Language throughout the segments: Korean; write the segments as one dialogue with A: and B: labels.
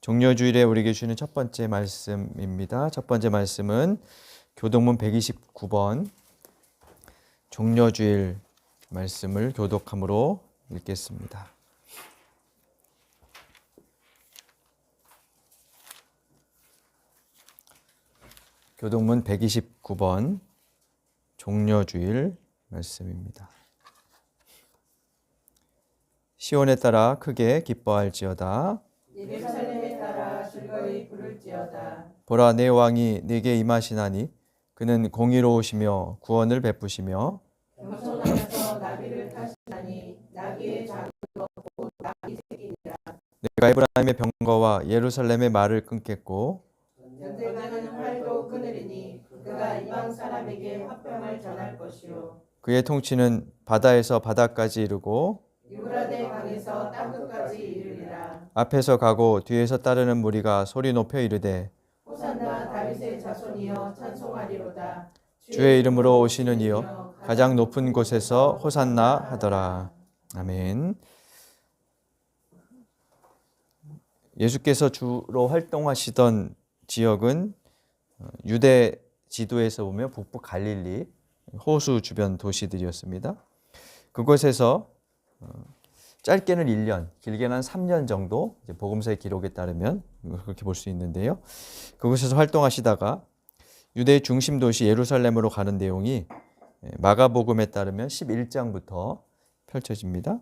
A: 종려주일에 우리에게 주는 첫 번째 말씀입니다. 첫 번째 말씀은 교독문 129번 종려주일 말씀을 교독함으로 읽겠습니다. 교독문 129번 종려주일 말씀입니다. 시온에 따라 크게 기뻐할지어다.
B: 예루살렘에 따라 즐거이 부를지어다.
A: 보라, 내 왕이 네게 임하시나니 그는 공의로우시며 구원을 베푸시며
B: 겸손하여서 나귀를 타시나니 나귀의 작은 것 나귀 새끼니라.
A: 내가 에브라임의 병거와 예루살렘의 말을 끊겠고
B: 전쟁하는 활도 끊으리니 그가 이방 사람에게 화평을 전할 것이요
A: 그의 통치는 바다에서 바다까지 이르고
B: 유브라데 강에서 땅끝까지 이르리라.
A: 앞에서 가고 뒤에서 따르는 무리가 소리 높여 이르되
B: 호산나 다윗의 자손이여 찬송하리로다.
A: 주의 이름으로 오시는 이여 가장 높은 곳에서 호산나 하더라. 아멘. 예수께서 주로 활동하시던 지역은 유대 지도에서 보면 북부 갈릴리 호수 주변 도시들이었습니다. 그곳에서 짧게는 1년, 길게는 한 3년 정도 복음서의 기록에 따르면 그렇게 볼 수 있는데요. 그곳에서 활동하시다가 유대의 중심 도시 예루살렘으로 가는 내용이 마가복음에 따르면 11장부터 펼쳐집니다.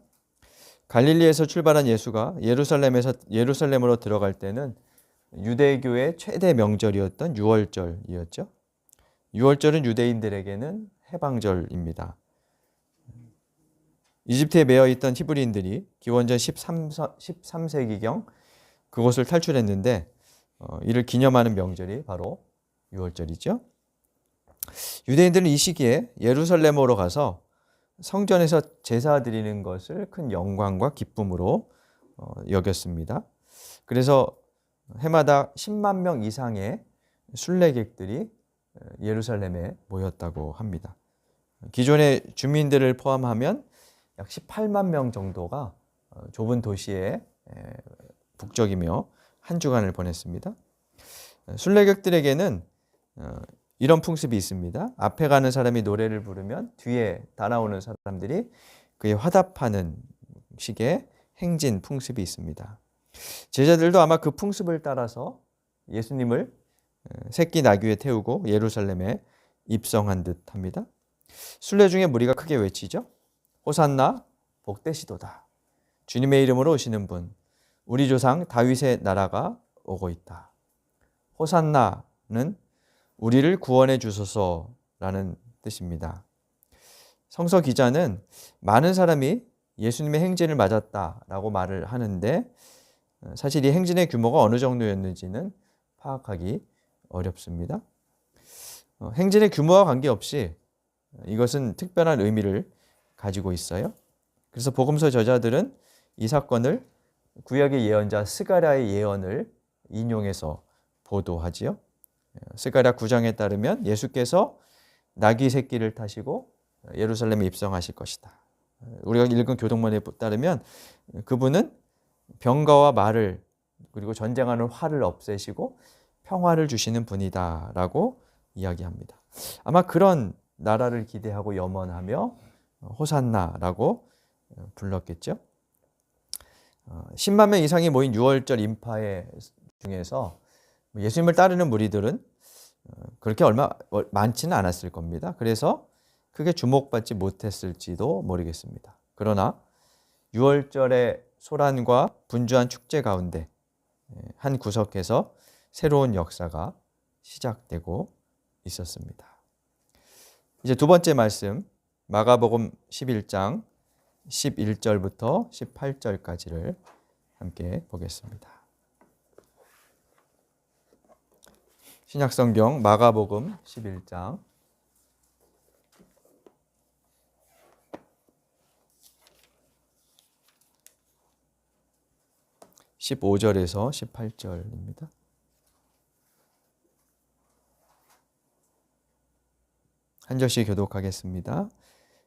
A: 갈릴리에서 출발한 예수가 예루살렘으로 들어갈 때는 유대교의 최대 명절이었던 유월절이었죠. 유월절은 유대인들에게는 해방절입니다. 이집트에 매여 있던 히브리인들이 기원전 13세기경 그곳을 탈출했는데 이를 기념하는 명절이 바로 유월절이죠. 유대인들은 이 시기에 예루살렘으로 가서 성전에서 제사 드리는 것을 큰 영광과 기쁨으로 여겼습니다. 그래서 해마다 10만 명 이상의 순례객들이 예루살렘에 모였다고 합니다. 기존의 주민들을 포함하면 약 18만 명 정도가 좁은 도시에 북적이며 한 주간을 보냈습니다. 순례객들에게는 이런 풍습이 있습니다. 앞에 가는 사람이 노래를 부르면 뒤에 따라오는 사람들이 그에 화답하는 식의 행진 풍습이 있습니다. 제자들도 아마 그 풍습을 따라서 예수님을 새끼 나귀에 태우고 예루살렘에 입성한 듯합니다. 순례 중에 무리가 크게 외치죠. 호산나 복되시도다. 주님의 이름으로 오시는 분, 우리 조상 다윗의 나라가 오고 있다. 호산나는 우리를 구원해 주소서라는 뜻입니다. 성서 기자는 많은 사람이 예수님의 행진을 맞았다라고 말을 하는데 사실 이 행진의 규모가 어느 정도였는지는 파악하기 어렵습니다. 행진의 규모와 관계없이 이것은 특별한 의미를 가지고 있어요. 그래서 복음서 저자들은 이 사건을 구약의 예언자 스가랴의 예언을 인용해서 보도하지요. 스가랴 9장에 따르면 예수께서 나귀 새끼를 타시고 예루살렘에 입성하실 것이다. 우리가 읽은 교독문에 따르면 그분은 병거와 말을 그리고 전쟁하는 활을 없애시고 평화를 주시는 분이다 라고 이야기합니다. 아마 그런 나라를 기대하고 염원하며 호산나라고 불렀겠죠. 10만 명 이상이 모인 유월절 인파의 중에서 예수님을 따르는 무리들은 그렇게 얼마 많지는 않았을 겁니다. 그래서 크게 주목받지 못했을지도 모르겠습니다. 그러나 유월절의 소란과 분주한 축제 가운데 한 구석에서 새로운 역사가 시작되고 있었습니다. 이제 두 번째 말씀 마가복음 11장 11절부터 18절까지를 함께 보겠습니다. 신약성경 마가복음 11장 15절에서 18절입니다. 한 절씩 교독하겠습니다.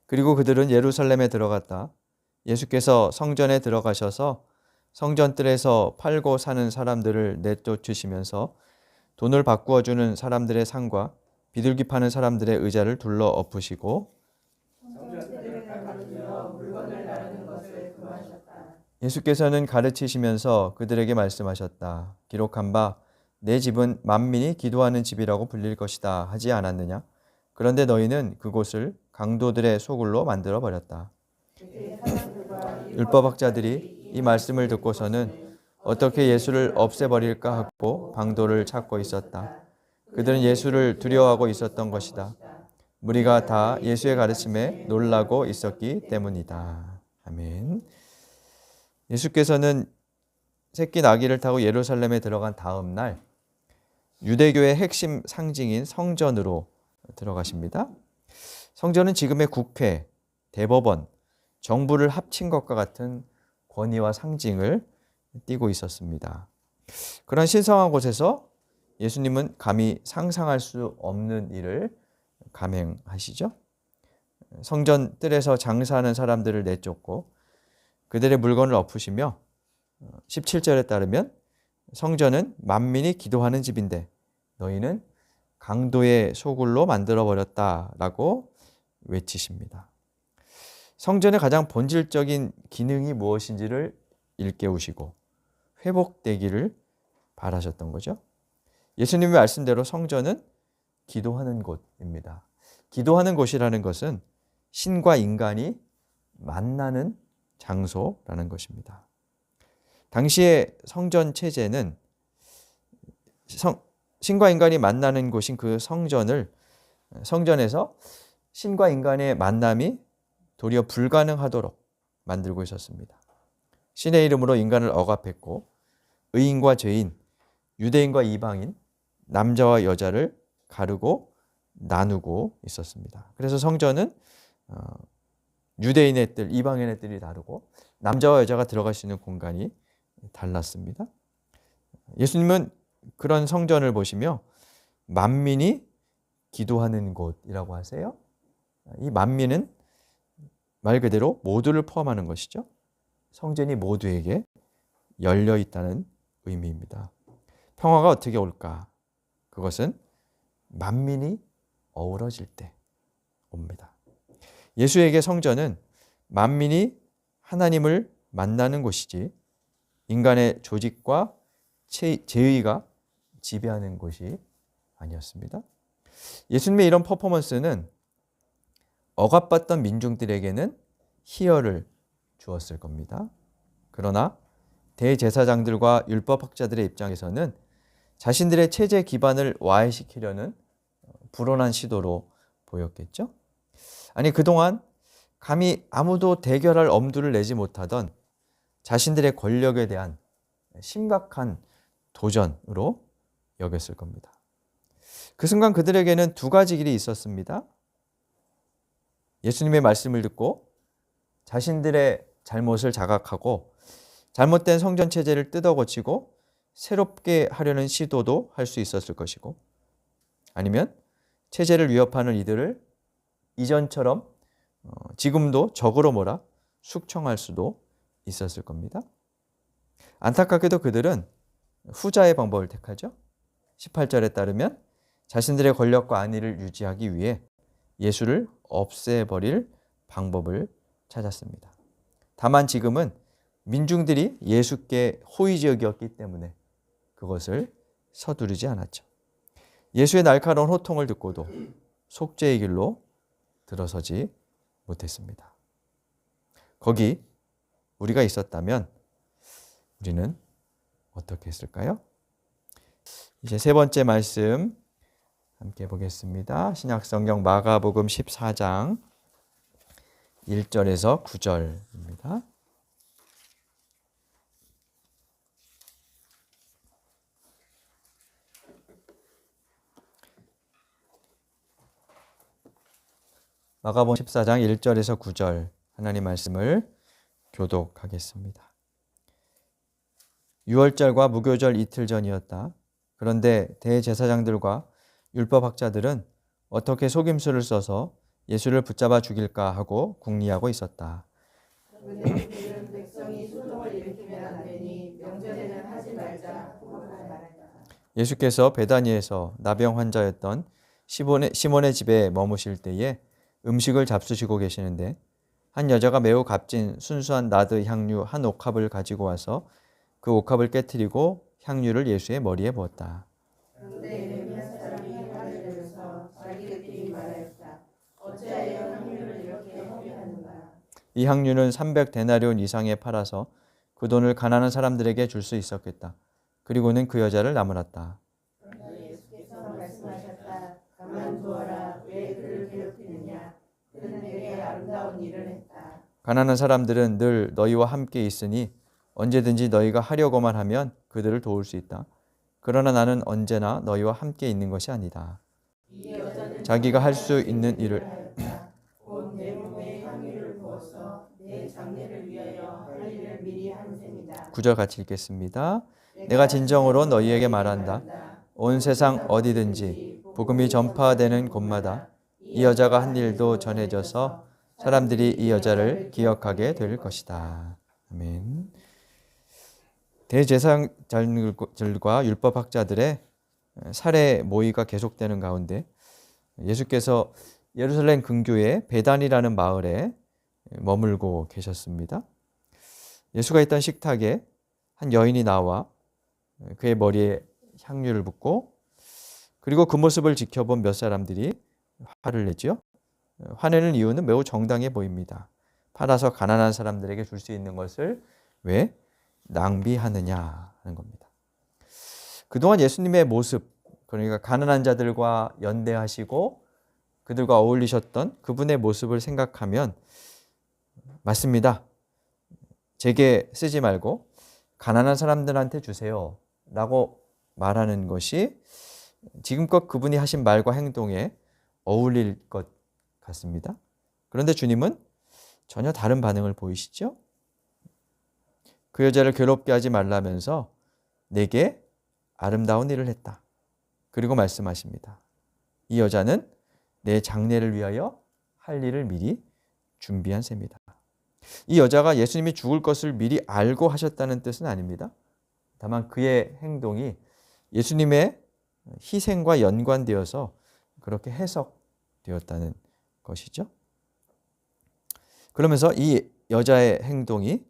A: 그리고 그들은 예루살렘에 들어갔다. 예수께서 성전에 들어가셔서 성전뜰에서 팔고 사는 사람들을 내쫓으시면서 돈을 바꾸어 주는 사람들의 상과 비둘기 파는 사람들의 의자를 둘러 엎으시고
B: 성전들을 가로질러 물건을 나르는 것을 금하셨다.
A: 예수께서는 가르치시면서 그들에게 말씀하셨다. 기록한 바 내 집은 만민이 기도하는 집이라고 불릴 것이다 하지 않았느냐? 그런데 너희는 그곳을 강도들의 소굴로 만들어 버렸다.
B: 그때 사람들과
A: 율법학자들이 이 말씀을 듣고서는 어떻게 예수를 없애버릴까 하고 방도를 찾고 있었다. 그들은 예수를 두려워하고 있었던 것이다. 무리가 다 예수의 가르침에 놀라고 있었기 때문이다. 아멘. 예수께서는 새끼 나귀를 타고 예루살렘에 들어간 다음 날 유대교의 핵심 상징인 성전으로 들어가십니다. 성전은 지금의 국회, 대법원, 정부를 합친 것과 같은 권위와 상징을 띠고 있었습니다. 그런 신성한 곳에서 예수님은 감히 상상할 수 없는 일을 감행하시죠. 성전 뜰에서 장사하는 사람들을 내쫓고 그들의 물건을 엎으시며 17절에 따르면 성전은 만민이 기도하는 집인데 너희는 강도의 소굴로 만들어버렸다라고 외치십니다. 성전의 가장 본질적인 기능이 무엇인지를 일깨우시고 회복되기를 바라셨던 거죠. 예수님의 말씀대로 성전은 기도하는 곳입니다. 기도하는 곳이라는 것은 신과 인간이 만나는 장소라는 것입니다. 당시의 성전 체제는 신과 인간이 만나는 곳인 그 성전에서 신과 인간의 만남이 도리어 불가능하도록 만들고 있었습니다. 신의 이름으로 인간을 억압했고 의인과 죄인, 유대인과 이방인, 남자와 여자를 가르고 나누고 있었습니다. 그래서 성전은 유대인의 뜰, 이방인의 뜰이 다르고 남자와 여자가 들어갈 수 있는 공간이 달랐습니다. 예수님은 그런 성전을 보시며 만민이 기도하는 곳이라고 하세요. 이 만민은 말 그대로 모두를 포함하는 것이죠. 성전이 모두에게 열려 있다는 의미입니다. 평화가 어떻게 올까? 그것은 만민이 어우러질 때 옵니다. 예수에게 성전은 만민이 하나님을 만나는 곳이지 인간의 조직과 제의가 지배하는 곳이 아니었습니다. 예수님의 이런 퍼포먼스는 억압받던 민중들에게는 희열을 주었을 겁니다. 그러나 대제사장들과 율법학자들의 입장에서는 자신들의 체제 기반을 와해시키려는 불온한 시도로 보였겠죠. 아니 그동안 감히 아무도 대결할 엄두를 내지 못하던 자신들의 권력에 대한 심각한 도전으로 여겼을 겁니다. 그 순간 그들에게는 두 가지 길이 있었습니다. 예수님의 말씀을 듣고 자신들의 잘못을 자각하고 잘못된 성전 체제를 뜯어고치고 새롭게 하려는 시도도 할 수 있었을 것이고 아니면 체제를 위협하는 이들을 이전처럼 지금도 적으로 몰아 숙청할 수도 있었을 겁니다. 안타깝게도 그들은 후자의 방법을 택하죠. 18절에 따르면 자신들의 권력과 안위를 유지하기 위해 예수를 없애버릴 방법을 찾았습니다. 다만 지금은 민중들이 예수께 호의적이었기 때문에 그것을 서두르지 않았죠. 예수의 날카로운 호통을 듣고도 속죄의 길로 들어서지 못했습니다. 거기 우리가 있었다면 우리는 어떻게 했을까요? 이제 세 번째 말씀 함께 보겠습니다. 신약성경 마가복음 14장 1절에서 9절입니다. 마가복음 14장 1절에서 9절 하나님 말씀을 교독하겠습니다. 유월절과 무교절 이틀 전이었다. 그런데 대제사장들과 율법학자들은 어떻게 속임수를 써서 예수를 붙잡아 죽일까 하고 궁리하고 있었다.
B: 그들은 백성이 소동을 일으키면 안 되니
A: 예수께서 베다니에서 나병 환자였던 시몬의 집에 머무실 때에 음식을 잡수시고 계시는데 한 여자가 매우 값진 순수한 나드 향유 한 옥합을 가지고 와서 그 옥합을 깨뜨리고 향유를 예수의 머리에 부었다.
B: 그런데 몇 사람이 화를 내면서 자기들끼리 말하였다. 어찌하여 향유를 이렇게 허비하는가?
A: 이 향유는 300데나리온 이상에 팔아서 그 돈을 가난한 사람들에게 줄 수 있었겠다. 그리고는 그 여자를 나무랐다.
B: 그러나 예수께서 말씀하셨다. 가만두어라. 왜 그를 괴롭히느냐? 그는 내게 아름다운 일을 했다.
A: 가난한 사람들은 늘 너희와 함께 있으니 언제든지 너희가 하려고만 하면 그들을 도울 수 있다. 그러나 나는 언제나 너희와 함께 있는 것이 아니다.
B: 이 여자는
A: 자기가 할 수 있는 일을
B: 하였다. 곧 내 몸에 향유를 부어서 내 장례를 위하여 할 일을 미리 한 셈이다.
A: 9절 같이 읽겠습니다. 내가 진정으로 너희에게 말한다. 온 세상 어디든지 복음이 전파되는 곳마다 이 여자가 한 일도 전해져서 사람들이 이 여자를 기억하게 될 것이다. 아멘. 대제사장들과 율법학자들의 살해 모의가 계속되는 가운데 예수께서 예루살렘 근교의 베단이라는 마을에 머물고 계셨습니다. 예수가 있던 식탁에 한 여인이 나와 그의 머리에 향유를 붓고 그리고 그 모습을 지켜본 몇 사람들이 화를 내죠. 화내는 이유는 매우 정당해 보입니다. 팔아서 가난한 사람들에게 줄 수 있는 것을 왜 낭비하느냐 하는 겁니다. 그동안 예수님의 모습, 그러니까 가난한 자들과 연대하시고 그들과 어울리셨던 그분의 모습을 생각하면 맞습니다. 제게 쓰지 말고 가난한 사람들한테 주세요 라고 말하는 것이 지금껏 그분이 하신 말과 행동에 어울릴 것 같습니다. 그런데 주님은 전혀 다른 반응을 보이시죠? 그 여자를 괴롭게 하지 말라면서 내게 아름다운 일을 했다. 그리고 말씀하십니다. 이 여자는 내 장례를 위하여 할 일을 미리 준비한 셈이다. 이 여자가 예수님이 죽을 것을 미리 알고 하셨다는 뜻은 아닙니다. 다만 그의 행동이 예수님의 희생과 연관되어서 그렇게 해석되었다는 것이죠. 그러면서 이 여자의 행동이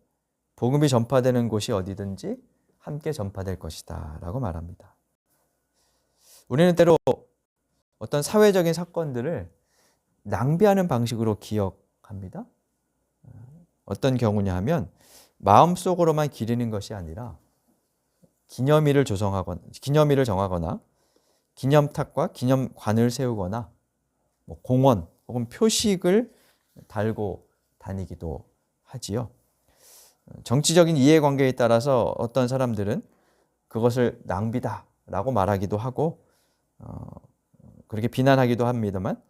A: 복음이 전파되는 곳이 어디든지 함께 전파될 것이다 라고 말합니다. 우리는 때로 어떤 사회적인 사건들을 낭비하는 방식으로 기억합니다. 어떤 경우냐 하면 마음속으로만 기리는 것이 아니라 기념일을 정하거나 기념탑과 기념관을 세우거나 공원 혹은 표식을 달고 다니기도 하지요. 정치적인 이해관계에 따라서 어떤 사람들은 그것을 낭비다라고 말하기도 하고 그렇게 비난하기도 합니다만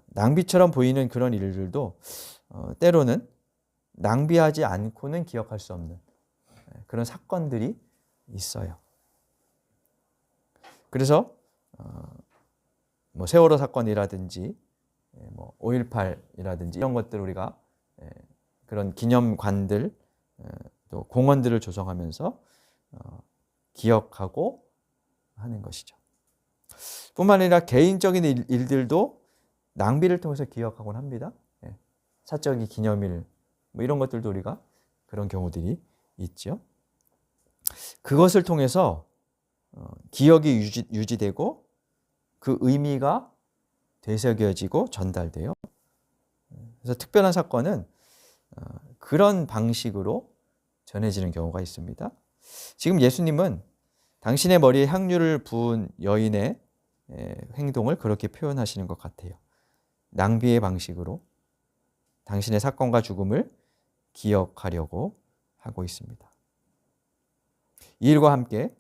A: 낭비처럼 보이는 그런 일들도 때로는 낭비하지 않고는 기억할 수 없는 그런 사건들이 있어요. 그래서 세월호 사건이라든지 5.18이라든지 이런 것들 우리가 그런 기념관들 또 공원들을 조성하면서 기억하고 하는 것이죠. 뿐만 아니라 개인적인 일들도 낭비를 통해서 기억하곤 합니다. 사적인 기념일 이런 것들도 우리가 그런 경우들이 있죠. 그것을 통해서 기억이 유지되고 그 의미가 되새겨지고 전달돼요. 그래서 특별한 사건은 그런 방식으로 전해지는 경우가 있습니다. 지금 예수님은 당신의 머리에 향유를 부은 여인의 행동을 그렇게 표현하시는 것 같아요. 낭비의 방식으로 당신의 사건과 죽음을 기억하려고 하고 있습니다. 이 일과 함께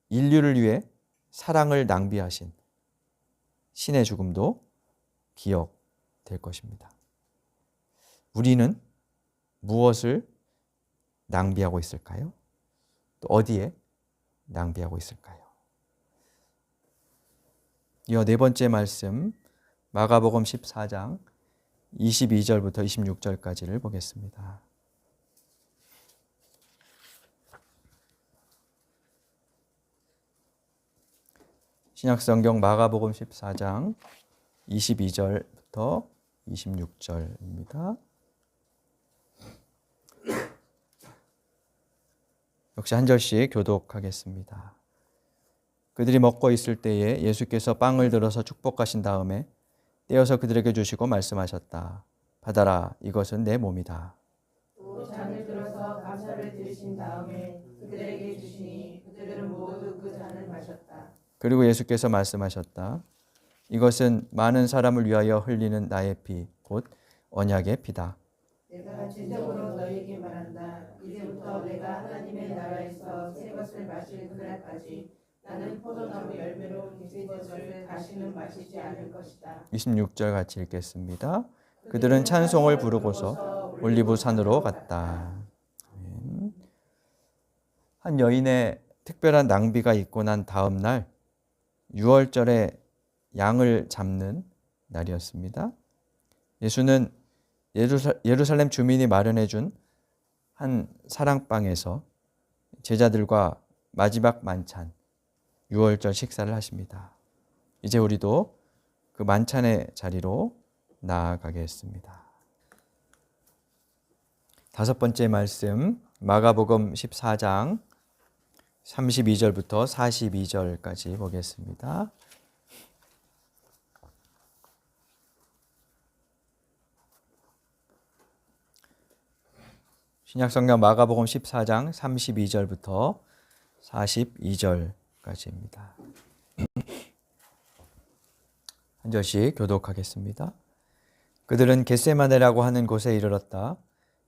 A: 인류를 위해 사랑을 낭비하신 신의 죽음도 기억될 것입니다. 우리는 무엇을 낭비하고 있을까요? 또 어디에 낭비하고 있을까요? 이어 네 번째 말씀 마가복음 14장 22절부터 26절까지를 보겠습니다. 신약성경 마가복음 14장 22절부터 26절입니다. 역시 한 절씩 교독하겠습니다. 그들이 먹고 있을 때에 예수께서 빵을 들어서 축복하신 다음에 떼어서 그들에게 주시고 말씀하셨다. 받아라, 이것은 내 몸이다.
B: 또 잔을 들어서 감사를 드리신 다음에 그들에게 주시니 그들은 모두 그 잔을 마셨다.
A: 그리고 예수께서 말씀하셨다. 이것은 많은 사람을 위하여 흘리는 나의 피, 곧 언약의 피다.
B: 내가 진정으로 너희에게 말한다. 이제부터 내가 하나님의 나라에서 새 것을 마실 그날까지 나는 포도나무 열매로 빚은 것을 다시는 마시지 않을 것이다.
A: 26절 같이 읽겠습니다. 그들은 찬송을 부르고서 올리브 산으로 갔다. 한 여인의 특별한 낭비가 있고 난 다음 날 6월절에 양을 잡는 날이었습니다. 예수는 예루살렘 주민이 마련해 준 한 사랑방에서 제자들과 마지막 만찬 6월절 식사를 하십니다. 이제 우리도 그 만찬의 자리로 나아가겠습니다. 다섯 번째 말씀 마가복음 14장 32절부터 42절까지 보겠습니다. 신약성경 마가복음 14장 32절부터 42절까지입니다. 한 절씩 교독하겠습니다. 그들은 겟세마네라고 하는 곳에 이르렀다.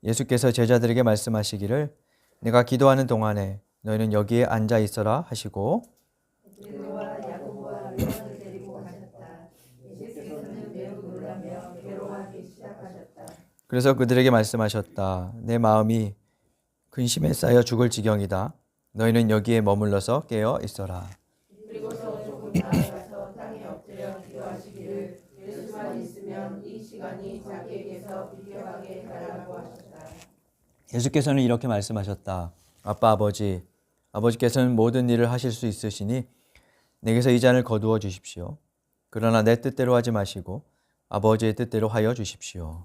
A: 예수께서 제자들에게 말씀하시기를 내가 기도하는 동안에 너희는 여기에 앉아 있어라 하시고
B: 베드로와 야고보와 요한을 데리고 가셨다. 예수께서는 매우 놀라며 괴로워하기 시작하셨다.
A: 그래서 그들에게 말씀하셨다. 내 마음이 근심에 쌓여 죽을 지경이다. 너희는 여기에 머물러서 깨어 있어라.
B: 그리고서 조금 나아가서 땅에 엎드려 기도하시기를 예수만 있으면 이 시간이 자기에게서 비켜가게 하라고 하셨다.
A: 예수께서는 이렇게 말씀하셨다. 아빠 아버지께서는 모든 일을 하실 수 있으시니 내게서 이 잔을 거두어 주십시오. 그러나 내 뜻대로 하지 마시고 아버지의 뜻대로 하여 주십시오.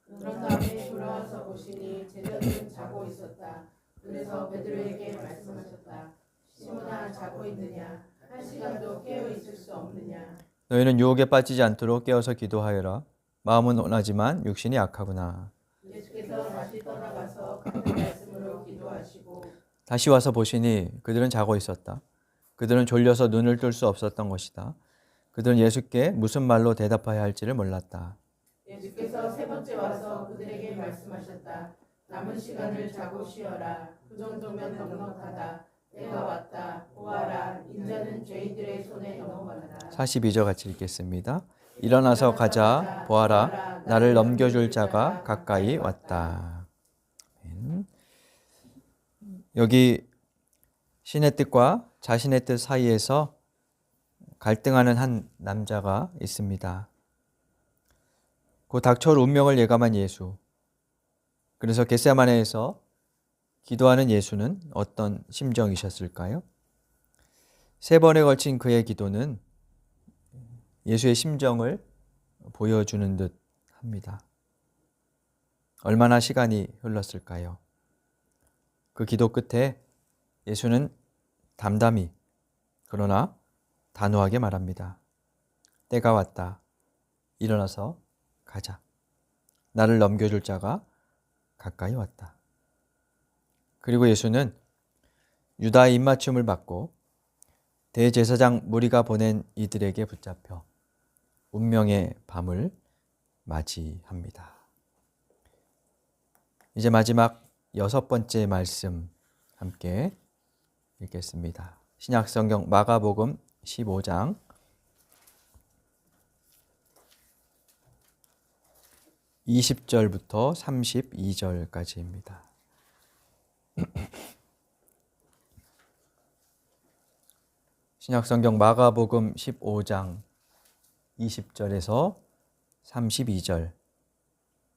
B: 그런 다음에 돌아와서 보시니 제자들은 자고 있었다. 그래서 베드로에게 말씀하셨다. 시몬아, 자고 있느냐? 한 시간도 깨어 있을 수 없느냐?
A: 너희는 유혹에 빠지지 않도록 깨어서 기도하여라. 마음은 원하지만 육신이 약하구나.
B: 예수께서 다시 떠나가서 같은 말씀으로 기도하시고
A: 다시 와서 보시니 그들은 자고 있었다. 그들은 졸려서 눈을 뜰 수 없었던 것이다. 그들은 예수께 무슨 말로 대답해야 할지를 몰랐다.
B: 예수께서 세 번째 와서 그들에게 말씀하셨다. 남은 시간을 자고 쉬어라. 그 정도면 넉넉하다. 때가 왔다. 보아라. 인자는 죄인들의 손에 넘어간다.
A: 42절 같이 읽겠습니다. 일어나서 가자. 보아라. 나를 넘겨줄 자가 가까이 왔다. 여기 신의 뜻과 자신의 뜻 사이에서 갈등하는 한 남자가 있습니다. 그 닥쳐올 운명을 예감한 예수. 그래서 겟세마네에서 기도하는 예수는 어떤 심정이셨을까요? 세 번에 걸친 그의 기도는 예수의 심정을 보여주는 듯 합니다. 얼마나 시간이 흘렀을까요? 그 기도 끝에 예수는 담담히 그러나 단호하게 말합니다. 때가 왔다. 일어나서 가자. 나를 넘겨줄 자가 가까이 왔다. 그리고 예수는 유다의 입맞춤을 받고 대제사장 무리가 보낸 이들에게 붙잡혀 운명의 밤을 맞이합니다. 이제 마지막 여섯 번째 말씀 함께 읽겠습니다. 신약성경 마가복음 15장 20절부터 32절까지입니다. 신약성경 마가복음 15장 20절에서 32절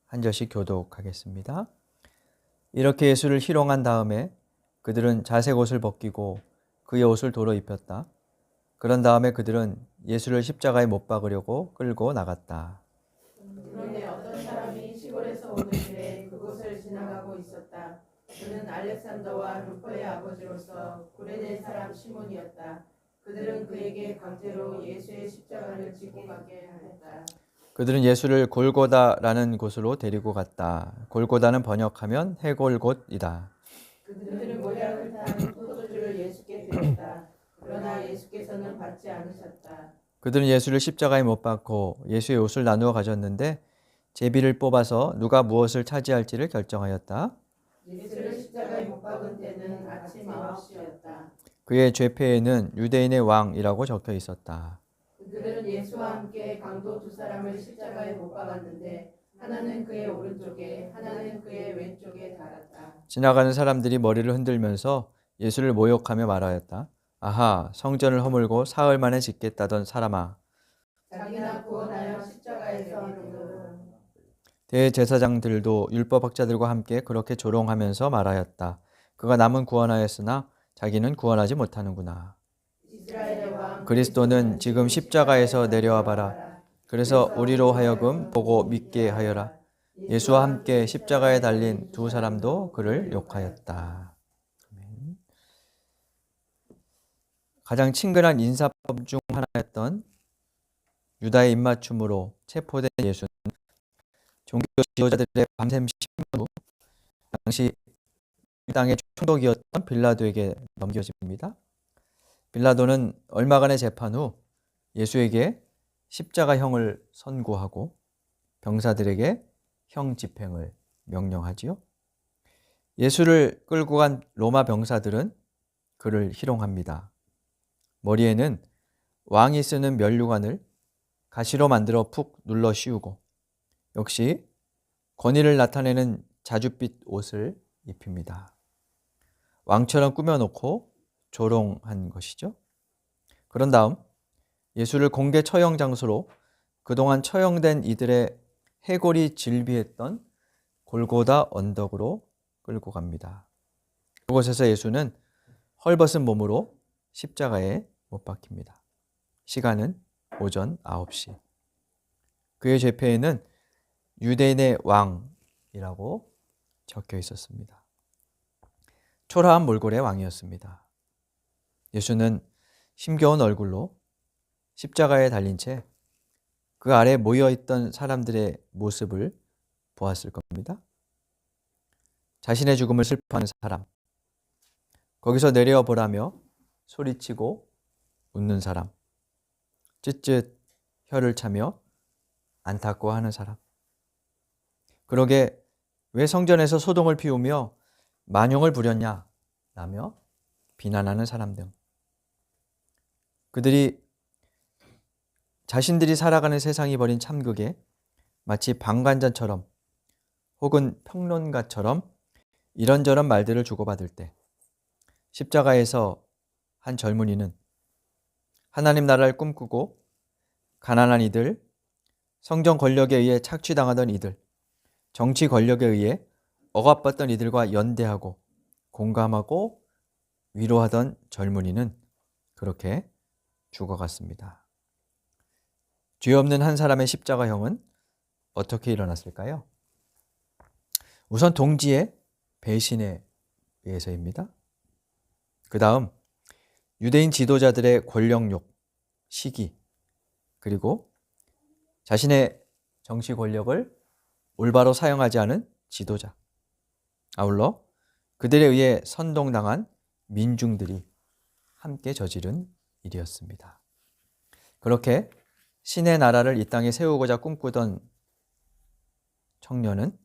A: 한 절씩 교독하겠습니다. 이렇게 예수를 희롱한 다음에 그들은 자색 옷을 벗기고 그의 옷을 도로 입혔다. 그런 다음에 그들은 예수를 십자가에 못 박으려고 끌고 나갔다.
B: 그런데 어떤 사람이 시골에서 오는 길에 그곳을 지나가고 있었다. 그는 알렉산더와 루퍼의 아버지로서 구레네 사람 시몬이었다. 그들은 그에게 강제로 예수의 십자가를 지고 가게 하였다.
A: 그들은 예수를 골고다라는 곳으로 데리고 갔다. 골고다는 번역하면 해골곳이다.
B: 그들은 모략을 탄 포도주를 예수께 드렸다. 그러나 예수께서는 받지 않으셨다.
A: 그들은 예수를 십자가에 못 박고 예수의 옷을 나누어 가졌는데 제비를 뽑아서 누가 무엇을 차지할지를 결정하였다.
B: 예수를 십자가에 못 박은 때는 아침 9시였다.
A: 그의 죄패에는 유대인의 왕이라고 적혀 있었다.
B: 그들은 예수와 함께 강도 두 사람을 십자가에 못 박았는데 하나는 그의 오른쪽에 하나는 그의 왼쪽에 달았다.
A: 지나가는 사람들이 머리를 흔들면서 예수를 모욕하며 말하였다. 아하, 성전을 허물고 사흘 만에 짓겠다던 사람아.
B: 자기나 구원하여 십자가에서 내놓으라.
A: 대제사장들도 율법학자들과 함께 그렇게 조롱하면서 말하였다. 그가 남은 구원하였으나 자기는 구원하지 못하는구나.
B: 이스라엘의 왕
A: 그리스도는 지금 십자가에서 내려와 봐라. 그래서 우리로 하여금 보고 믿게 하여라. 예수와 함께 십자가에 달린 두 사람도 그를 욕하였다. 아멘. 가장 친근한 인사법 중 하나였던 유다의 입맞춤으로 체포된 예수는 종교 지도자들의 밤샘 신문 후 당시 땅의 총독이었던 빌라도에게 넘겨집니다. 빌라도는 얼마간의 재판 후 예수에게 십자가형을 선고하고 병사들에게 형 집행을 명령하지요. 예수를 끌고 간 로마 병사들은 그를 희롱합니다. 머리에는 왕이 쓰는 면류관을 가시로 만들어 푹 눌러 씌우고 역시 권위를 나타내는 자줏빛 옷을 입힙니다. 왕처럼 꾸며놓고 조롱한 것이죠. 그런 다음 예수를 공개 처형 장소로 그동안 처형된 이들의 해골이 질비했던 골고다 언덕으로 끌고 갑니다. 그곳에서 예수는 헐벗은 몸으로 십자가에 못 박힙니다. 시간은 오전 9시. 그의 죄패에는 유대인의 왕이라고 적혀 있었습니다. 초라한 몰골의 왕이었습니다. 예수는 힘겨운 얼굴로 십자가에 달린 채 그 아래 모여있던 사람들의 모습을 보았을 겁니다. 자신의 죽음을 슬퍼하는 사람, 거기서 내려보라며 소리치고 웃는 사람, 쯧쯧 혀를 차며 안타까워하는 사람, 그러게 왜 성전에서 소동을 피우며 만용을 부렸냐 라며 비난하는 사람 등 그들이 자신들이 살아가는 세상이 벌인 참극에 마치 방관자처럼 혹은 평론가처럼 이런저런 말들을 주고받을 때 십자가에서 한 젊은이는 하나님 나라를 꿈꾸고 가난한 이들, 성전 권력에 의해 착취당하던 이들, 정치 권력에 의해 억압받던 이들과 연대하고 공감하고 위로하던 젊은이는 그렇게 죽어갔습니다. 죄 없는 한 사람의 십자가형은 어떻게 일어났을까요? 우선 동지의 배신에 의해서입니다. 그 다음 유대인 지도자들의 권력욕, 시기, 그리고 자신의 정치 권력을 올바로 사용하지 않은 지도자, 아울러 그들에 의해 선동당한 민중들이 함께 저지른 일이었습니다. 그렇게 신의 나라를 이 땅에 세우고자 꿈꾸던 청년은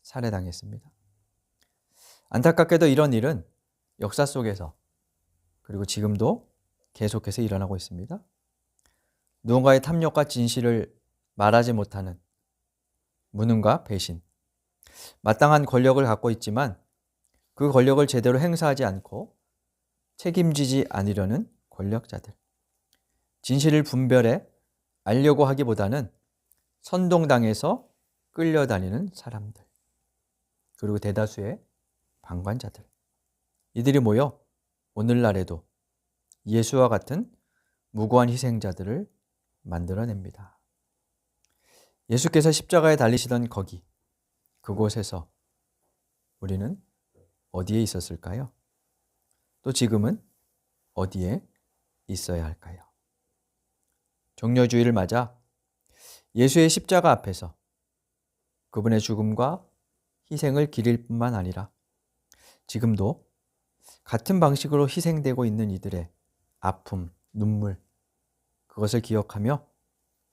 A: 살해당했습니다. 안타깝게도 이런 일은 역사 속에서 그리고 지금도 계속해서 일어나고 있습니다. 누군가의 탐욕과 진실을 말하지 못하는 무능과 배신, 마땅한 권력을 갖고 있지만 그 권력을 제대로 행사하지 않고 책임지지 않으려는 권력자들, 진실을 분별해 알려고 하기보다는 선동당해서 끌려다니는 사람들, 그리고 대다수의 방관자들, 이들이 모여 오늘날에도 예수와 같은 무고한 희생자들을 만들어냅니다. 예수께서 십자가에 달리시던 그곳에서 우리는 어디에 있었을까요? 또 지금은 어디에 있어야 할까요? 종려주의를 맞아 예수의 십자가 앞에서 그분의 죽음과 희생을 기릴 뿐만 아니라 지금도 같은 방식으로 희생되고 있는 이들의 아픔, 눈물, 그것을 기억하며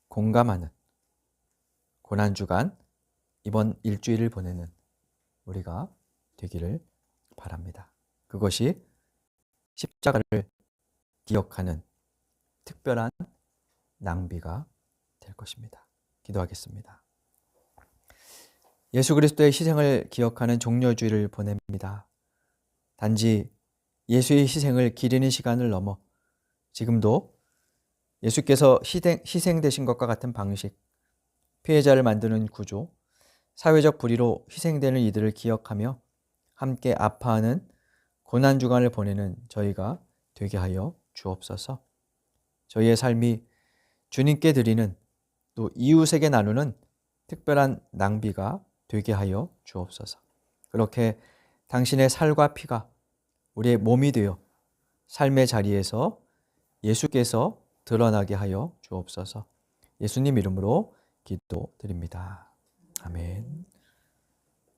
A: 공감하는 고난주간 이번 일주일을 보내는 우리가 되기를 바랍니다. 그것이 십자가를 기억하는 특별한 낭비가 될 것입니다. 기도하겠습니다. 예수 그리스도의 희생을 기억하는 종려주의를 보냅니다. 단지 예수의 희생을 기리는 시간을 넘어 지금도 예수께서 희생되신 것과 같은 방식, 피해자를 만드는 구조, 사회적 불의로 희생되는 이들을 기억하며 함께 아파하는 고난주간을 보내는 저희가 되게 하여 주옵소서. 저희의 삶이 주님께 드리는 또 이웃에게 나누는 특별한 낭비가 되게 하여 주옵소서. 그렇게 당신의 살과 피가 우리의 몸이 되어 삶의 자리에서 예수께서 드러나게 하여 주옵소서. 예수님 이름으로 기도드립니다. 아멘.